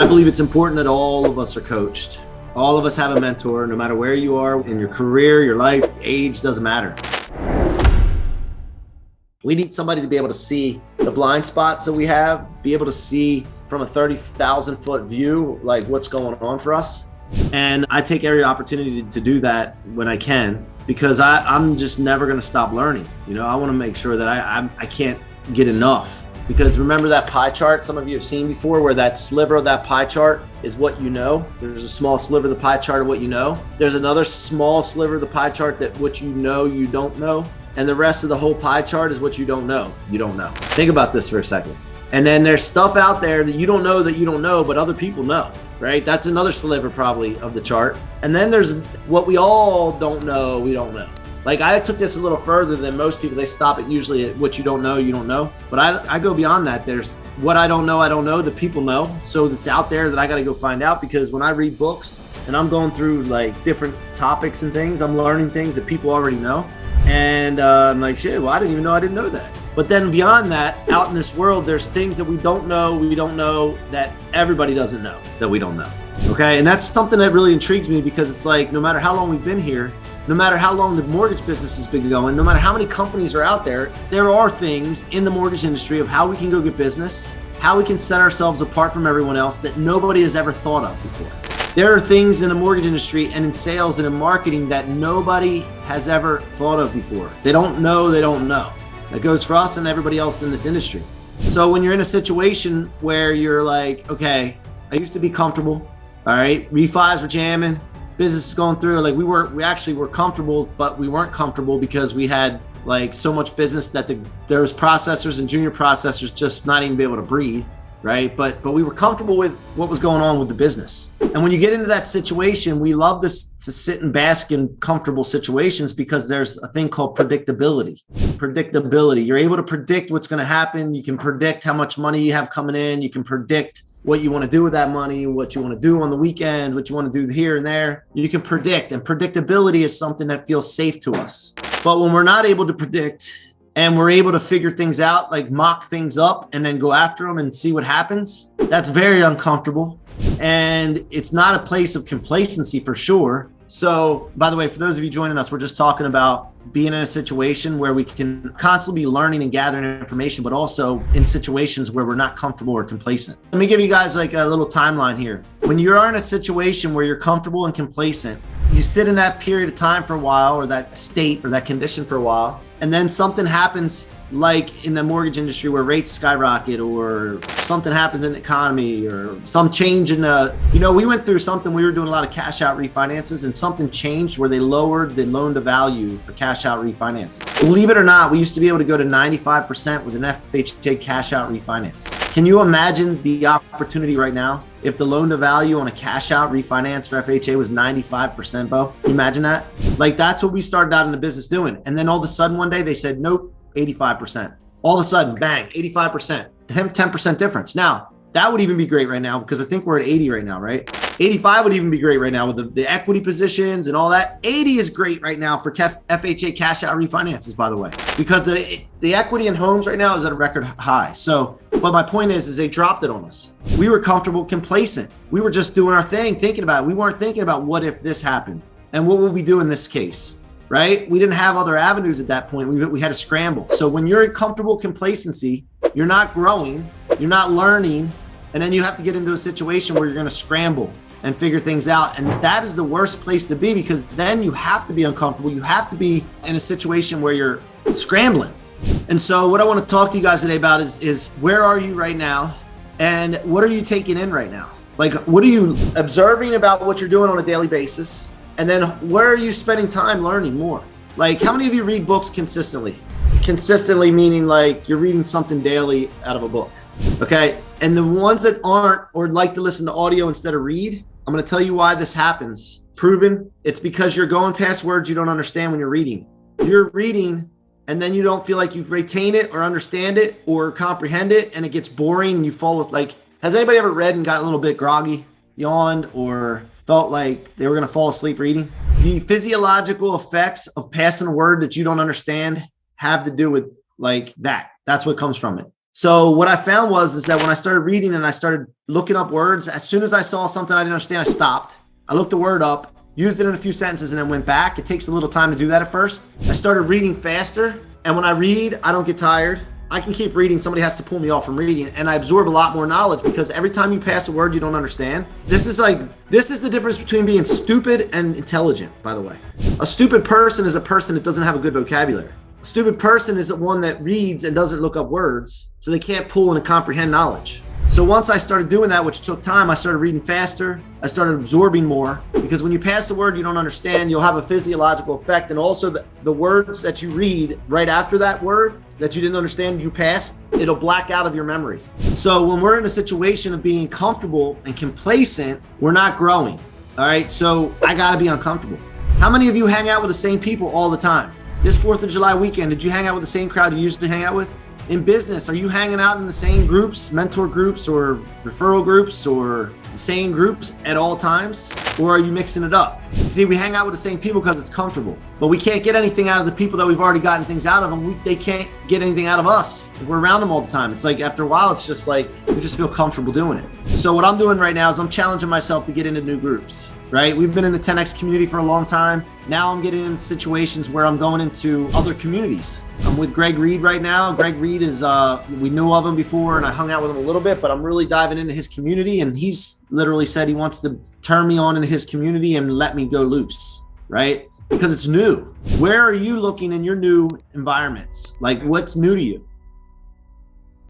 believe it's important that all of us are coached. All of us have a mentor, no matter where you are in your career, your life, age, doesn't matter. We need somebody to be able to see the blind spots that we have, be able to see from a 30,000 foot view, like what's going on for us. And I take every opportunity to do that when I can, because I'm just never going to stop learning. You know, I want to make sure that I can't get enough. Because remember that pie chart some of you have seen before, where that sliver of that pie chart is what you know. There's a small sliver of the pie chart of what you know. There's another small sliver of the pie chart that what you know you don't know. And the rest of the whole pie chart is what you don't know. You don't know. Think about this for a second. And then there's stuff out there that you don't know, but other people know, right? That's another sliver probably of the chart. And then there's what we all don't know, we don't know. Like I took this a little further than most people. They stop it usually at what you don't know, you don't know. But I go beyond that. There's what I don't know that people know. So it's out there that I got to go find out, because when I read books and I'm going through like different topics and things, I'm learning things that people already know. And I'm like, shit, well, I didn't even know I didn't know that. But then beyond that, out in this world, there's things that we don't know that everybody doesn't know that we don't know. Okay. And that's something that really intrigues me, because it's like, no matter how long we've been here, no matter how long the mortgage business has been going, no matter how many companies are out there, there are things in the mortgage industry of how we can go get business, how we can set ourselves apart from everyone else that nobody has ever thought of before. There are things in the mortgage industry and in sales and in marketing that nobody has ever thought of before. They don't know. That goes for us and everybody else in this industry. So when you're in a situation where you're like, okay, I used to be comfortable. All right, refis were jamming. Business is going through, like we actually were comfortable, but we weren't comfortable because we had like so much business that there was processors and junior processors just not even be able to breathe, right? But we were comfortable with what was going on with the business. And when you get into that situation, we love this to sit and bask in comfortable situations, because there's a thing called predictability. Predictability. You're able to predict what's going to happen. You can predict how much money you have coming in. You can predict what you want to do with that money, what you want to do on the weekend, what you want to do here and there. You can predict, and predictability is something that feels safe to us. But when we're not able to predict and we're able to figure things out, like mock things up and then go after them and see what happens, that's very uncomfortable. And it's not a place of complacency for sure. So, by the way, for those of you joining us, we're just talking about being in a situation where we can constantly be learning and gathering information, but also in situations where we're not comfortable or complacent. Let me give you guys like a little timeline here. When you're in a situation where you're comfortable and complacent, you sit in that period of time for a while, or that state or that condition for a while, and then something happens, like in the mortgage industry where rates skyrocket, or something happens in the economy, or some change in we went through something. We were doing a lot of cash out refinances, and something changed where they lowered the loan to value for cash out refinances. Believe it or not, we used to be able to go to 95% with an FHA cash out refinance. Can you imagine the opportunity right now if the loan to value on a cash out refinance for FHA was 95%, Bo? Can you imagine that? Like, that's what we started out in the business doing. And then all of a sudden one day they said, nope, 85%. All of a sudden, bang, 85%, 10% difference. Now, that would even be great right now, because I think we're at 80 right now, right? 85 would even be great right now with the equity positions and all that. 80 is great right now for FHA cash out refinances, by the way, because the equity in homes right now is at a record high. So, but my point is they dropped it on us. We were comfortable, complacent. We were just doing our thing, thinking about it. We weren't thinking about what if this happened and what would we do in this case, right? We didn't have other avenues at that point. We had to scramble. So when you're in comfortable complacency, you're not growing, you're not learning, and then you have to get into a situation where you're going to scramble and figure things out. And that is the worst place to be, because then you have to be uncomfortable. You have to be in a situation where you're scrambling. And so what I want to talk to you guys today about is where are you right now? And what are you taking in right now? Like, what are you observing about what you're doing on a daily basis? And then where are you spending time learning more? Like, how many of you read books consistently? Consistently meaning like you're reading something daily out of a book. Okay. And the ones that aren't, or like to listen to audio instead of read, I'm going to tell you why this happens. Proven. It's because you're going past words you don't understand when you're reading. You're reading and then you don't feel like you retain it or understand it or comprehend it, and it gets boring and you fall with, like, has anybody ever read and got a little bit groggy, yawned, or felt like they were going to fall asleep reading? The physiological effects of passing a word that you don't understand have to do with like that. That's what comes from it. So what I found is that when I started reading and I started looking up words, as soon as I saw something I didn't understand, I stopped. I looked the word up, used it in a few sentences, and then went back. It takes a little time to do that at first. I started reading faster, and when I read, I don't get tired. I can keep reading. Somebody has to pull me off from reading, and I absorb a lot more knowledge because every time you pass a word you don't understand. This is the difference between being stupid and intelligent, by the way. A stupid person is a person that doesn't have a good vocabulary. A stupid person is the one that reads and doesn't look up words, so they can't pull and comprehend knowledge. So once I started doing that, which took time, I started reading faster. I started absorbing more, because when you pass a word you don't understand, you'll have a physiological effect. And also the words that you read right after that word that you didn't understand, you passed, it'll black out of your memory. So when we're in a situation of being comfortable and complacent, we're not growing. All right, so I gotta be uncomfortable. How many of you hang out with the same people all the time? This 4th of July weekend, did you hang out with the same crowd you used to hang out with? In business, are you hanging out in the same groups, mentor groups or referral groups or the same groups at all times? Or are you mixing it up? See, we hang out with the same people because it's comfortable, but we can't get anything out of the people that we've already gotten things out of them. They can't get anything out of us if we're around them all the time. It's like after a while, it's just like we just feel comfortable doing it. So what I'm doing right now is I'm challenging myself to get into new groups, right? We've been in the 10X community for a long time. Now I'm getting into situations where I'm going into other communities. I'm with Greg Reed right now. Greg Reed is, we knew of him before and I hung out with him a little bit, but I'm really diving into his community, and he's literally said he wants to turn me on into his community and let me go loose, right? Because it's new. Where are you looking in your new environments? Like, what's new to you?